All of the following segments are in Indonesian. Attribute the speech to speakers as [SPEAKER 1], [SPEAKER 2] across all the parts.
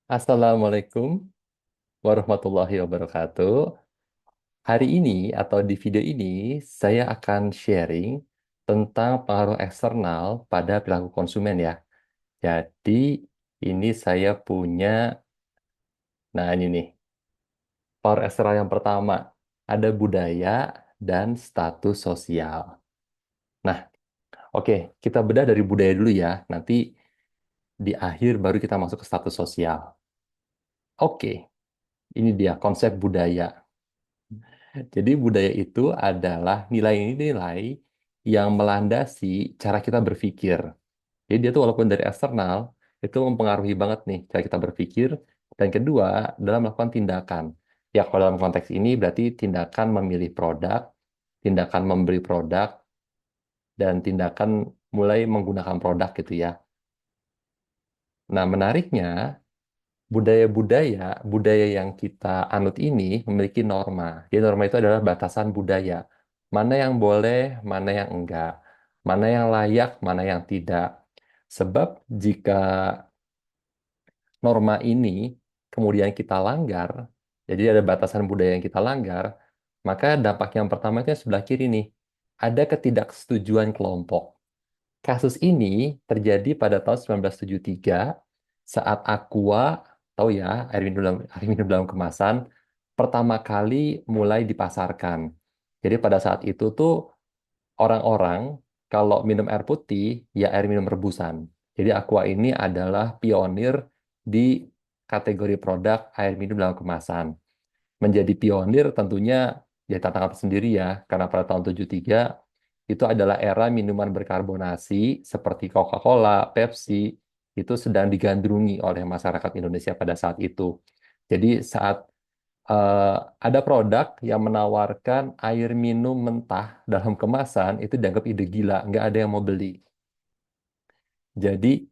[SPEAKER 1] Assalamualaikum warahmatullahi wabarakatuh. Hari ini atau di video ini saya akan sharing tentang pengaruh eksternal pada perilaku konsumen ya. Jadi ini saya punya, nah ini nih, pengaruh eksternal yang pertama ada budaya dan status sosial. Nah, oke, kita bedah dari budaya dulu ya. Nanti di akhir baru kita masuk ke status sosial. Oke, ini dia konsep budaya. Jadi budaya itu adalah nilai-nilai yang melandasi cara kita berpikir. Jadi dia tuh walaupun dari eksternal, itu mempengaruhi banget nih cara kita berpikir. Dan kedua, dalam melakukan tindakan. Ya kalau dalam konteks ini berarti tindakan memilih produk, tindakan membeli produk, dan tindakan mulai menggunakan produk gitu ya. Nah menariknya, budaya yang kita anut ini memiliki norma. Jadi norma itu adalah batasan budaya. Mana yang boleh, mana yang enggak. Mana yang layak, mana yang tidak. Sebab jika norma ini kemudian kita langgar, jadi ada batasan budaya yang kita langgar, maka dampak yang pertama itu yang sebelah kiri nih. Ada ketidaksetujuan kelompok. Kasus ini terjadi pada tahun 1973 saat Aqua, tahu ya, air minum dalam kemasan, pertama kali mulai dipasarkan. Jadi pada saat itu tuh orang-orang kalau minum air putih, ya air minum rebusan. Jadi Aqua ini adalah pionir di kategori produk air minum dalam kemasan. Menjadi pionir tentunya ya tantangan tersendiri ya, karena pada tahun 73 itu adalah era minuman berkarbonasi seperti Coca-Cola, Pepsi, itu sedang digandrungi oleh masyarakat Indonesia pada saat itu. Jadi saat eh, ada produk yang menawarkan air minum mentah dalam kemasan, itu dianggap ide gila, nggak ada yang mau beli. Jadi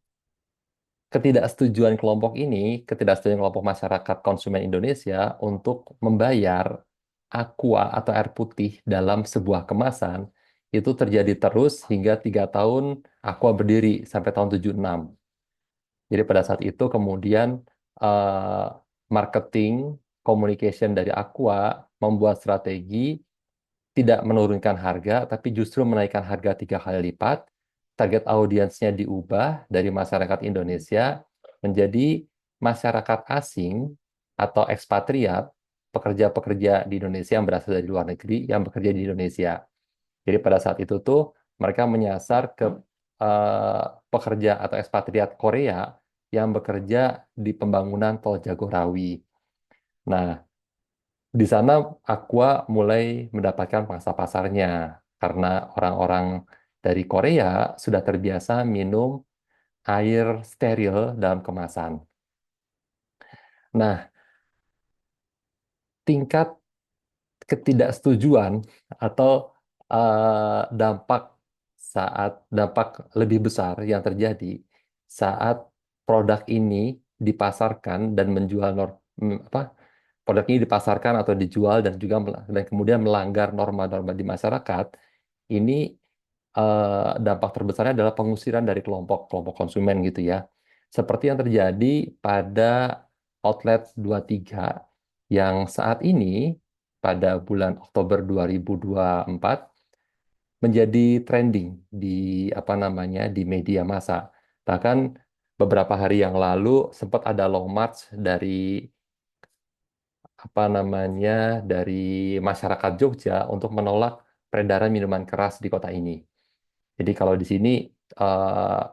[SPEAKER 1] ketidaksetujuan kelompok masyarakat konsumen Indonesia untuk membayar aqua atau air putih dalam sebuah kemasan itu terjadi terus hingga 3 tahun aqua berdiri sampai tahun 76. Jadi pada saat itu kemudian eh, marketing communication dari Aqua membuat strategi tidak menurunkan harga, tapi justru menaikkan harga 3 kali lipat. Target audiensnya diubah dari masyarakat Indonesia menjadi masyarakat asing atau ekspatriat, pekerja-pekerja di Indonesia yang berasal dari luar negeri yang bekerja di Indonesia. Jadi pada saat itu tuh mereka menyasar ke eh, pekerja atau ekspatriat Korea yang bekerja di pembangunan Tol Jagorawi. Nah, di sana Aqua mulai mendapatkan pangsa pasarnya karena orang-orang dari Korea sudah terbiasa minum air steril dalam kemasan. Nah, tingkat ketidaksetujuan atau dampak dampak lebih besar yang terjadi saat produk ini dipasarkan dan produk ini dipasarkan atau dijual dan juga dan kemudian melanggar norma-norma di masyarakat ini dampak terbesarnya adalah pengusiran dari kelompok-kelompok konsumen gitu ya. Seperti yang terjadi pada outlet 23 yang saat ini pada bulan Oktober 2024 menjadi trending di apa namanya di media massa. Bahkan beberapa hari yang lalu sempat ada long march dari apa namanya dari masyarakat Jogja untuk menolak peredaran minuman keras di kota ini. Jadi kalau di sini eh,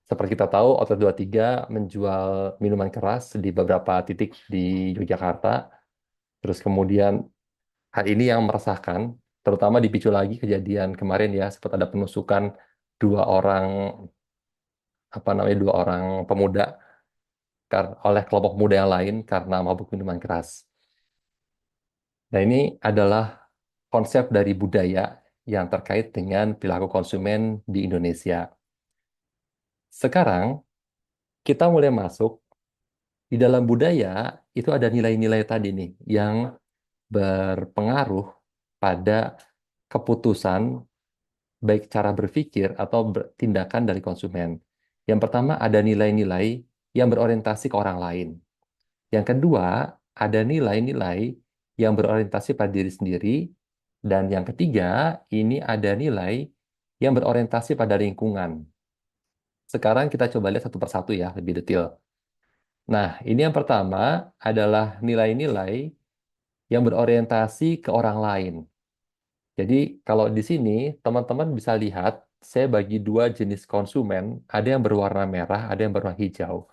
[SPEAKER 1] seperti kita tahu Outlet 23 menjual minuman keras di beberapa titik di Yogyakarta. Terus kemudian hal ini yang meresahkan, terutama dipicu lagi kejadian kemarin ya, sempat ada penusukan dua orang dua orang pemuda oleh kelompok muda yang lain karena mabuk minuman keras. Nah, ini adalah konsep dari budaya yang terkait dengan perilaku konsumen di Indonesia. Sekarang kita mulai masuk di dalam budaya itu ada nilai-nilai tadi nih yang berpengaruh pada keputusan baik cara berpikir atau tindakan dari konsumen. Yang pertama ada nilai-nilai yang berorientasi ke orang lain. Yang kedua, ada nilai-nilai yang berorientasi pada diri sendiri. Dan yang ketiga, ini ada nilai yang berorientasi pada lingkungan. Sekarang kita coba lihat satu persatu ya, lebih detail. Nah, ini yang pertama adalah nilai-nilai yang berorientasi ke orang lain. Jadi, kalau di sini teman-teman bisa lihat, saya bagi dua jenis konsumen, ada yang berwarna merah, ada yang berwarna hijau.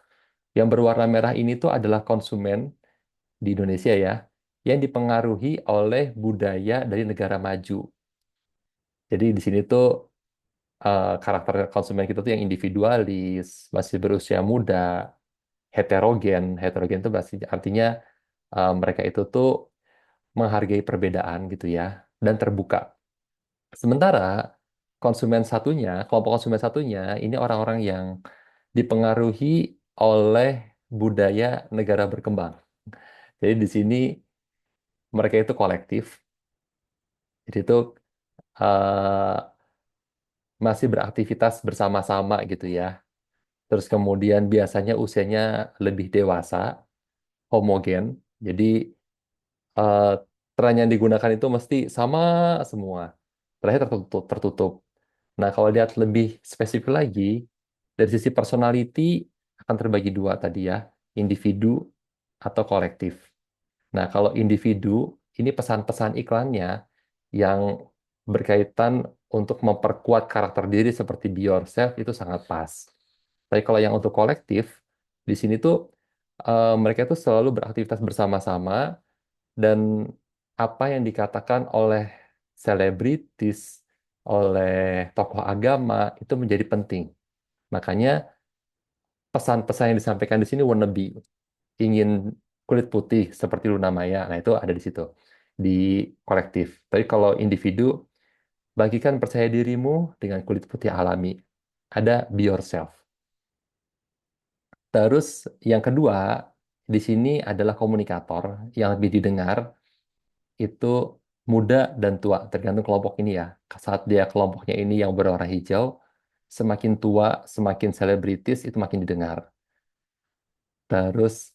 [SPEAKER 1] Yang berwarna merah ini tuh adalah konsumen di Indonesia ya, yang dipengaruhi oleh budaya dari negara maju. Jadi di sini tuh karakter konsumen kita tuh yang individualis, masih berusia muda, heterogen. Heterogen itu artinya mereka itu tuh menghargai perbedaan gitu ya, dan terbuka. Sementara konsumen satunya, kelompok konsumen satunya, ini orang-orang yang dipengaruhi oleh budaya negara berkembang. Jadi di sini mereka itu kolektif, jadi itu masih beraktivitas bersama-sama gitu ya. Terus kemudian biasanya usianya lebih dewasa, homogen. Jadi eh, tren yang digunakan itu mesti sama semua. Terakhir tertutup, tertutup. Nah, kalau lihat lebih spesifik lagi, dari sisi personality akan terbagi dua tadi ya, individu atau kolektif. Nah, kalau individu, ini pesan-pesan iklannya yang berkaitan untuk memperkuat karakter diri seperti be yourself itu sangat pas. Tapi kalau yang untuk kolektif, di sini tuh mereka tuh selalu beraktivitas bersama-sama dan apa yang dikatakan oleh selebritis, oleh tokoh agama itu menjadi penting. Makanya pesan-pesan yang disampaikan di sini wannabe, ingin kulit putih seperti Luna Maya. Nah, itu ada di situ di kolektif. Tapi kalau individu, bagikan percaya dirimu dengan kulit putih alami. Ada be yourself. Terus yang kedua, di sini adalah komunikator yang lebih didengar itu muda dan tua, tergantung kelompok ini ya. Saat dia kelompoknya ini yang berwarna hijau, semakin tua, semakin selebritis itu makin didengar. Terus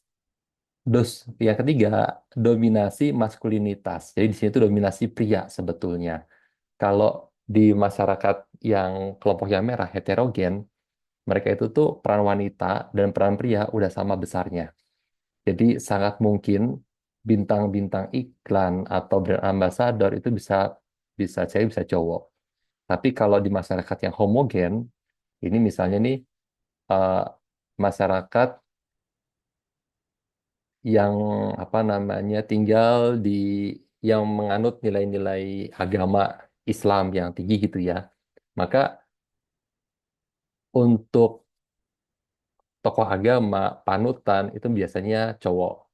[SPEAKER 1] yang ketiga, dominasi maskulinitas. Jadi di sini itu dominasi pria sebetulnya. Kalau di masyarakat yang kelompok yang merah, heterogen, mereka itu tuh peran wanita dan peran pria udah sama besarnya. Jadi sangat mungkin bintang-bintang iklan atau brand ambassador itu bisa bisa cewek bisa cowok. Tapi kalau di masyarakat yang homogen, ini misalnya nih eh, masyarakat yang apa namanya tinggal di yang menganut nilai-nilai agama Islam yang tinggi gitu ya. Maka untuk tokoh agama, panutan itu biasanya cowok.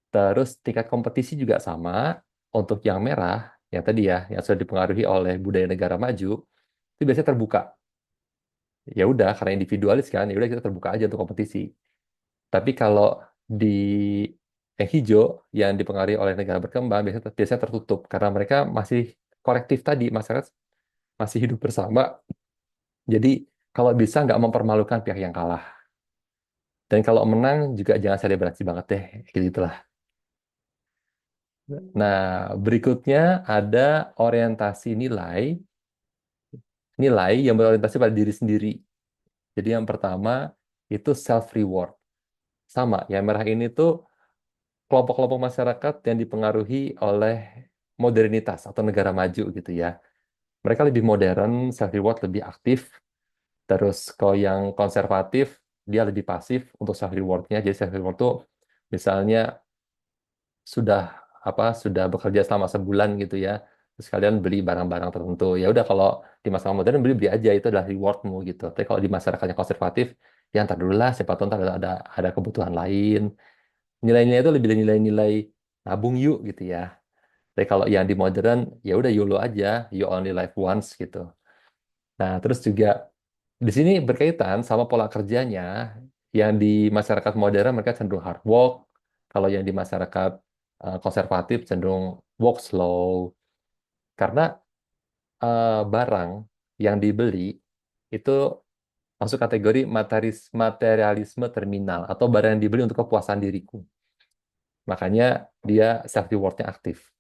[SPEAKER 1] Terus tingkat kompetisi juga sama untuk yang merah, yang tadi ya, yang sudah dipengaruhi oleh budaya negara maju, itu biasanya terbuka. Ya udah, karena individualis kan, ya udah kita terbuka aja untuk kompetisi. Tapi kalau di yang hijau yang dipengaruhi oleh negara berkembang biasanya tertutup karena mereka masih kolektif tadi, masyarakat masih hidup bersama. Jadi kalau bisa nggak mempermalukan pihak yang kalah. Dan kalau menang juga jangan selebrasi banget deh, gitu gitulah. Nah, berikutnya ada orientasi nilai, nilai yang berorientasi pada diri sendiri. Jadi yang pertama itu self reward. Sama, yang merah ini tuh kelompok-kelompok masyarakat yang dipengaruhi oleh modernitas atau negara maju gitu ya. Mereka lebih modern, self reward lebih aktif. Terus kalau yang konservatif dia lebih pasif untuk self rewardnya. Jadi self reward tuh misalnya sudah sudah bekerja selama sebulan gitu ya. Terus kalian beli barang-barang tertentu. Ya udah kalau di masa modern beli-beli aja itu adalah rewardmu gitu. Tapi kalau di masyarakatnya konservatif ya ntar dulu lah siapa tahu ntar ada kebutuhan lain. Nilai-nilai itu lebih dari nilai-nilai nabung yuk gitu ya. Tapi kalau yang di modern ya udah YOLO aja, you only live once gitu. Nah, terus juga di sini berkaitan sama pola kerjanya yang di masyarakat modern mereka cenderung hard work, kalau yang di masyarakat konservatif cenderung work slow karena barang yang dibeli itu masuk kategori materialisme terminal atau barang yang dibeli untuk kepuasan diriku. Makanya dia self rewardnya aktif.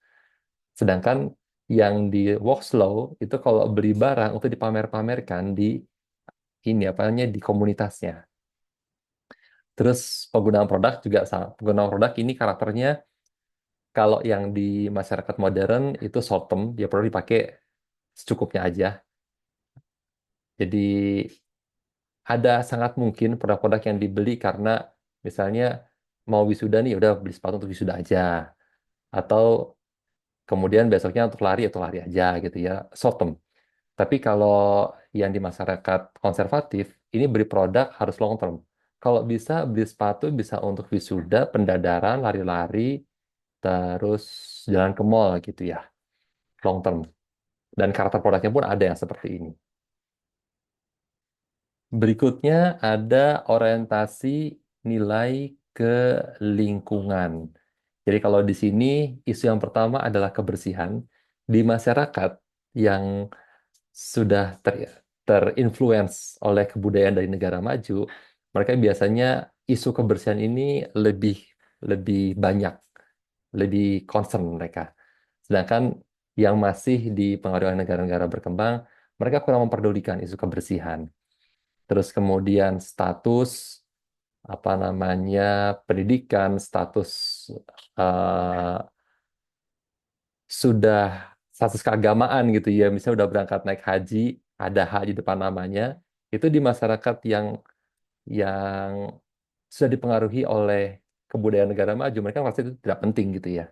[SPEAKER 1] Sedangkan yang di work slow itu kalau beli barang untuk dipamer-pamerkan di ini apa namanya di komunitasnya. Terus penggunaan produk juga sama. Penggunaan produk ini karakternya kalau yang di masyarakat modern itu short term, dia perlu dipakai secukupnya aja. Jadi ada sangat mungkin produk-produk yang dibeli karena misalnya mau wisuda nih, udah beli sepatu untuk wisuda aja. Atau kemudian besoknya untuk lari atau lari aja gitu ya, short term. Tapi kalau yang di masyarakat konservatif, ini beli produk harus long term. Kalau bisa beli sepatu bisa untuk wisuda, pendadaran, lari-lari, terus jalan ke mall gitu ya, long term. Dan karakter produknya pun ada yang seperti ini. Berikutnya ada orientasi nilai ke lingkungan. Jadi kalau di sini isu yang pertama adalah kebersihan di masyarakat yang sudah terinfluence oleh kebudayaan dari negara maju, mereka biasanya isu kebersihan ini lebih lebih banyak, lebih concern mereka. Sedangkan yang masih dipengaruhi oleh negara-negara berkembang, mereka kurang memperdulikan isu kebersihan. Terus kemudian status apa namanya pendidikan, status eh, sudah status keagamaan gitu ya, misalnya udah berangkat naik haji, ada hak di depan namanya, itu di masyarakat yang sudah dipengaruhi oleh kebudayaan negara maju, mereka merasa itu tidak penting gitu ya.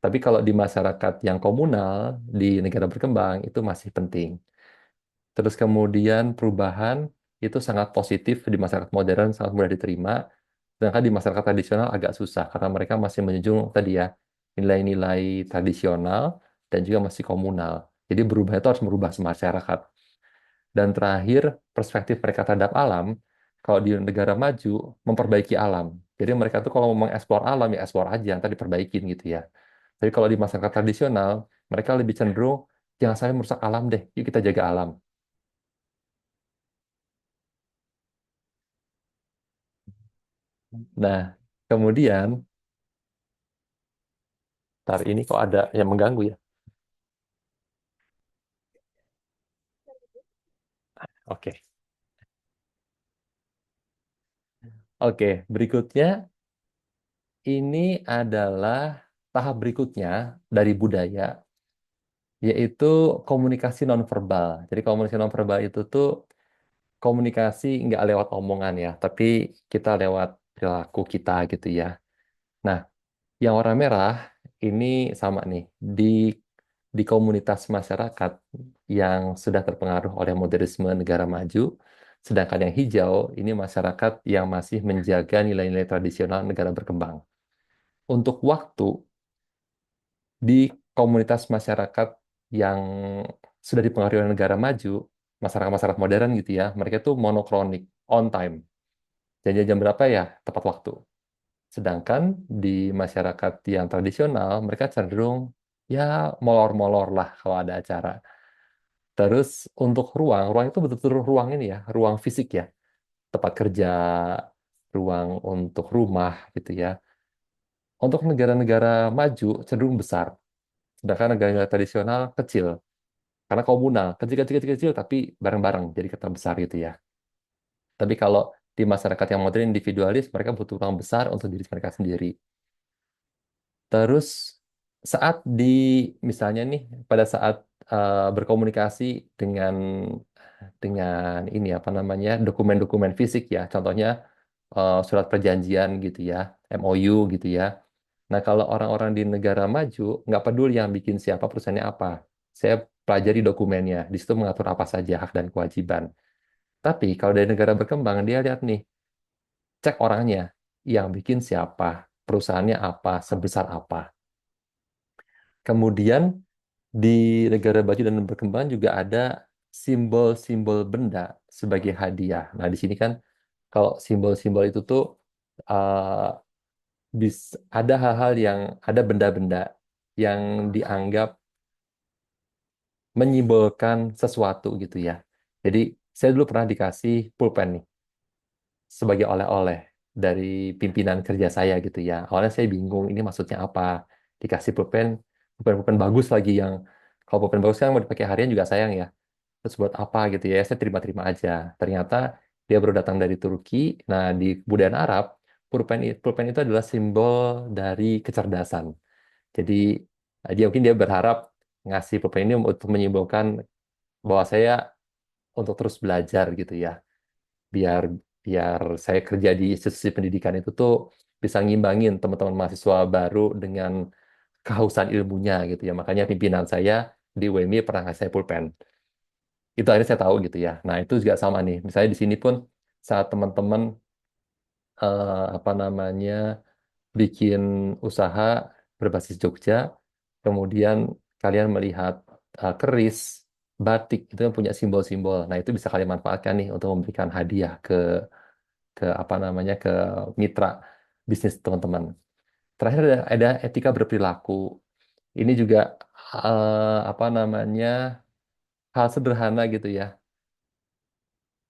[SPEAKER 1] Tapi kalau di masyarakat yang komunal, di negara berkembang, itu masih penting. Terus kemudian perubahan itu sangat positif di masyarakat modern, sangat mudah diterima. Sedangkan di masyarakat tradisional agak susah karena mereka masih menjunjung tadi ya nilai-nilai tradisional dan juga masih komunal. Jadi berubah itu harus merubah masyarakat. Dan terakhir, perspektif mereka terhadap alam, kalau di negara maju, memperbaiki alam. Jadi mereka tuh kalau mau mengeksplor alam, ya eksplor aja, nanti diperbaikin gitu ya. Tapi kalau di masyarakat tradisional, mereka lebih cenderung, jangan sampai merusak alam deh, yuk kita jaga alam. Nah, kemudian, ntar ini kok ada yang mengganggu ya. Oke. Oke, berikutnya ini adalah tahap berikutnya dari budaya, yaitu komunikasi nonverbal. Jadi komunikasi nonverbal itu tuh komunikasi nggak lewat omongan ya, tapi kita lewat perilaku kita gitu ya. Nah, yang warna merah ini sama nih di komunitas masyarakat yang sudah terpengaruh oleh modernisme negara maju, sedangkan yang hijau ini masyarakat yang masih menjaga nilai-nilai tradisional negara berkembang. Untuk waktu di komunitas masyarakat yang sudah dipengaruhi oleh negara maju, masyarakat-masyarakat modern gitu ya, mereka itu monokronik, on time. Janjian jam berapa ya? Tepat waktu. Sedangkan di masyarakat yang tradisional, mereka cenderung ya molor-molor lah kalau ada acara. Terus untuk ruang, ruang itu betul-betul ruang ini ya, ruang fisik ya, tempat kerja, ruang untuk rumah gitu ya. Untuk negara-negara maju cenderung besar, sedangkan negara-negara tradisional kecil, karena komunal, kecil-kecil-kecil tapi bareng-bareng, jadi kota besar gitu ya. Tapi kalau di masyarakat yang modern individualis, mereka butuh ruang besar untuk diri mereka sendiri. Terus saat di misalnya nih pada saat berkomunikasi dengan ini apa namanya dokumen-dokumen fisik ya, contohnya surat perjanjian gitu ya, MOU gitu ya. Nah kalau orang-orang di negara maju nggak peduli yang bikin siapa perusahaannya apa, saya pelajari dokumennya, di situ mengatur apa saja hak dan kewajiban. Tapi kalau dari negara berkembang dia lihat nih, cek orangnya, yang bikin siapa, perusahaannya apa, sebesar apa. Kemudian di negara maju dan berkembang juga ada simbol-simbol benda sebagai hadiah. Nah, di sini kan kalau simbol-simbol itu tuh ada hal-hal yang ada benda-benda yang dianggap menyimbolkan sesuatu gitu ya. Jadi saya dulu pernah dikasih pulpen nih sebagai oleh-oleh. dari pimpinan kerja saya gitu ya. Awalnya saya bingung ini maksudnya apa. Dikasih pulpen bagus lagi yang kalau pulpen bagus kan mau dipakai harian juga sayang ya. Terus buat apa gitu ya? Saya terima-terima aja. Ternyata dia baru datang dari Turki. Nah, di kebudayaan Arab, pulpen itu adalah simbol dari kecerdasan. Jadi dia berharap ngasih pulpen ini untuk menyimbolkan bahwa saya untuk terus belajar gitu ya. Biar biar saya kerja di institusi pendidikan itu tuh bisa ngimbangin teman-teman mahasiswa baru dengan kehausan ilmunya gitu ya. Makanya pimpinan saya di UMY pernah ngasih saya pulpen. Itu akhirnya saya tahu gitu ya. Nah, itu juga sama nih. Misalnya di sini pun saat teman-teman apa namanya bikin usaha berbasis Jogja, kemudian kalian melihat keris, batik itu kan punya simbol-simbol. Nah, itu bisa kalian manfaatkan nih untuk memberikan hadiah ke apa namanya ke mitra bisnis teman-teman. Terakhir ada etika berperilaku. Ini juga apa namanya hal sederhana gitu ya.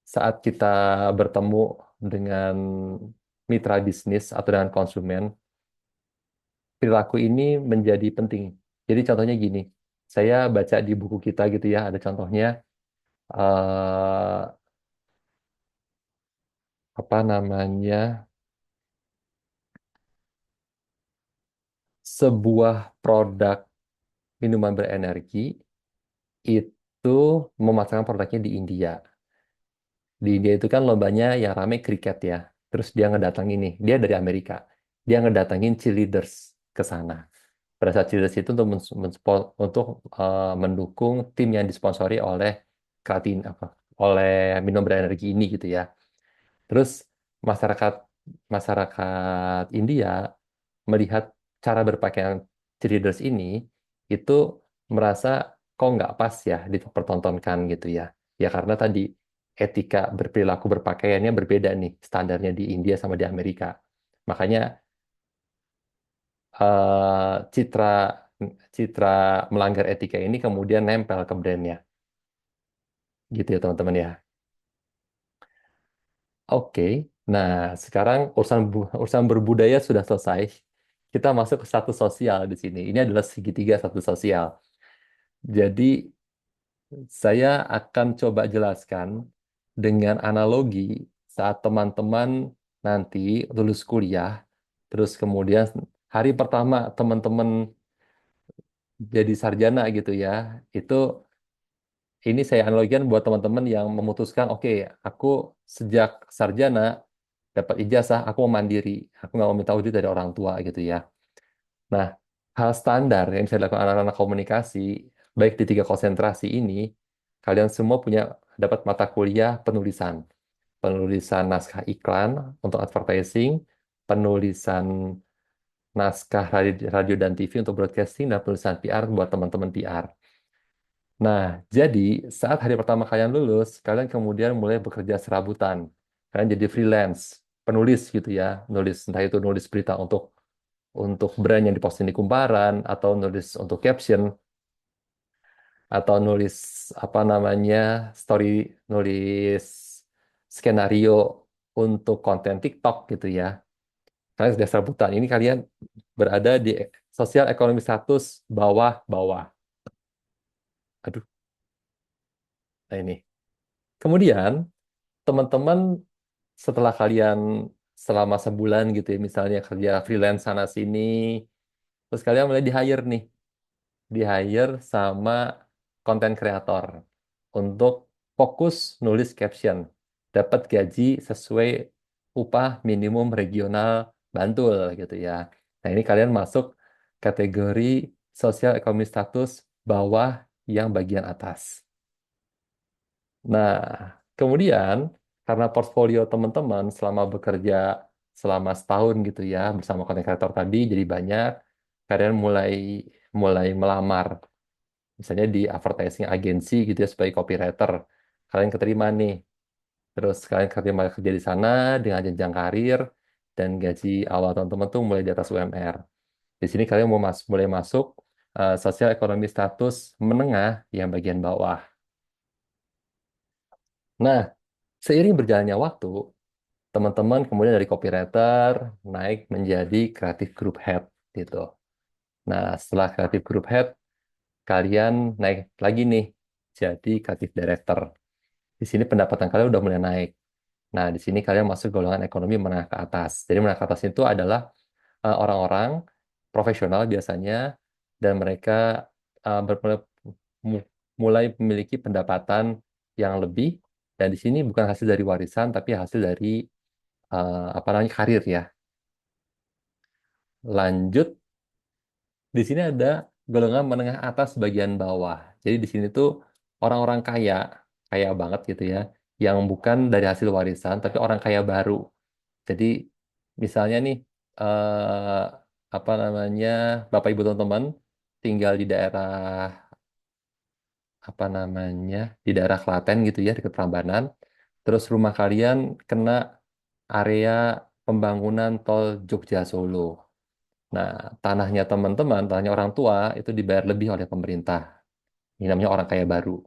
[SPEAKER 1] Saat kita bertemu dengan mitra bisnis atau dengan konsumen, perilaku ini menjadi penting. Jadi contohnya gini, saya baca di buku kita gitu ya, ada contohnya eh, apa namanya sebuah produk minuman berenergi itu memasarkan produknya di India. Di India itu kan lombanya yang rame kriket ya. Terus dia ngedatangin nih, dia dari Amerika. Dia ngedatangin cheerleaders ke sana. Pada saat cheerleaders itu untuk mendukung tim yang disponsori oleh Kratin apa oleh minum berenergi ini gitu ya. Terus masyarakat masyarakat India melihat cara berpakaian cheerleaders ini itu merasa kok nggak pas ya dipertontonkan gitu ya. Ya karena tadi etika berperilaku berpakaiannya berbeda nih standarnya di India sama di Amerika. Makanya citra citra melanggar etika ini kemudian nempel ke brandnya. Gitu ya teman-teman ya. Oke, nah sekarang urusan berbudaya sudah selesai. Kita masuk ke status sosial di sini. Ini adalah segitiga status sosial. Jadi saya akan coba jelaskan dengan analogi saat teman-teman nanti lulus kuliah, terus kemudian hari pertama teman-teman jadi sarjana gitu ya, itu ini saya analogikan buat teman-teman yang memutuskan, oke, aku sejak sarjana dapat ijazah, aku mau mandiri, aku nggak mau minta wujud dari orang tua gitu ya. Nah, hal standar yang bisa dilakukan anak-anak komunikasi, baik di tiga konsentrasi ini, kalian semua punya dapat mata kuliah penulisan. Penulisan naskah iklan untuk advertising, penulisan naskah radio dan TV untuk broadcasting, dan penulisan PR buat teman-teman PR. Nah, jadi saat hari pertama kalian lulus, kalian kemudian mulai bekerja serabutan. Kalian jadi freelance, penulis gitu ya, nulis entah itu nulis berita untuk brand yang diposting di Kumparan, atau nulis untuk caption, atau nulis apa namanya nulis skenario untuk konten TikTok gitu ya. Kalian sudah serabutan. Ini kalian berada di sosial ekonomi status bawah-bawah. Aduh, nah ini. Kemudian teman-teman setelah kalian selama sebulan gitu ya, misalnya kerja freelance sana sini, terus kalian mulai di-hire nih, di-hire sama konten kreator untuk fokus nulis caption, dapat gaji sesuai upah minimum regional Bantul gitu ya. Nah, ini kalian masuk kategori sosial ekonomi status bawah yang bagian atas. Nah, kemudian karena portfolio teman-teman selama bekerja selama setahun gitu ya bersama konten kreator tadi jadi banyak, kalian mulai mulai melamar misalnya di advertising agency gitu ya sebagai copywriter. Kalian keterima nih, terus kalian kerja di sana dengan jenjang karir dan gaji awal teman-teman tuh mulai di atas UMR. Di sini kalian mulai masuk sosial ekonomi status menengah yang bagian bawah. Nah, seiring berjalannya waktu, teman-teman kemudian dari copywriter naik menjadi creative group head gitu. Nah, setelah creative group head, kalian naik lagi nih jadi creative director. Di sini pendapatan kalian udah mulai naik. Nah, di sini kalian masuk golongan ekonomi menengah ke atas. Jadi menengah ke atas itu adalah orang-orang profesional biasanya dan mereka mulai mulai memiliki pendapatan yang lebih dan di sini bukan hasil dari warisan tapi hasil dari apa namanya karir ya. Lanjut, di sini ada golongan menengah atas bagian bawah. Jadi di sini tuh orang-orang kaya, kaya banget gitu ya, yang bukan dari hasil warisan tapi orang kaya baru. Jadi misalnya nih eh, apa namanya Bapak Ibu teman-teman tinggal di daerah apa namanya di daerah Klaten gitu ya dekat Prambanan. Terus rumah kalian kena area pembangunan tol Jogja Solo. Nah, tanahnya teman-teman, tanahnya orang tua itu dibayar lebih oleh pemerintah. Ini namanya orang kaya baru.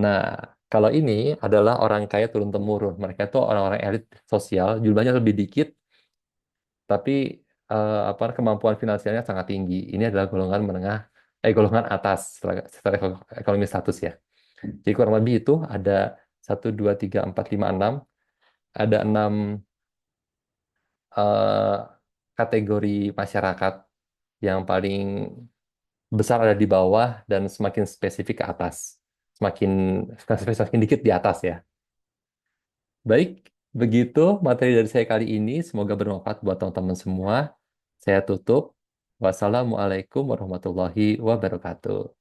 [SPEAKER 1] Nah, kalau ini adalah orang kaya turun-temurun. Mereka itu orang-orang elit sosial, jumlahnya lebih dikit, tapi apa kemampuan finansialnya sangat tinggi. Ini adalah golongan menengah, golongan atas secara ekonomi status ya. Jadi kurang lebih itu ada 1, 2, 3, 4, 5, 6. Ada 6 eh, kategori masyarakat yang paling besar ada di bawah dan semakin spesifik ke atas. Semakin semakin dikit di atas ya. Baik, begitu materi dari saya kali ini. Semoga bermanfaat buat teman-teman semua. Saya tutup. Wassalamualaikum warahmatullahi wabarakatuh.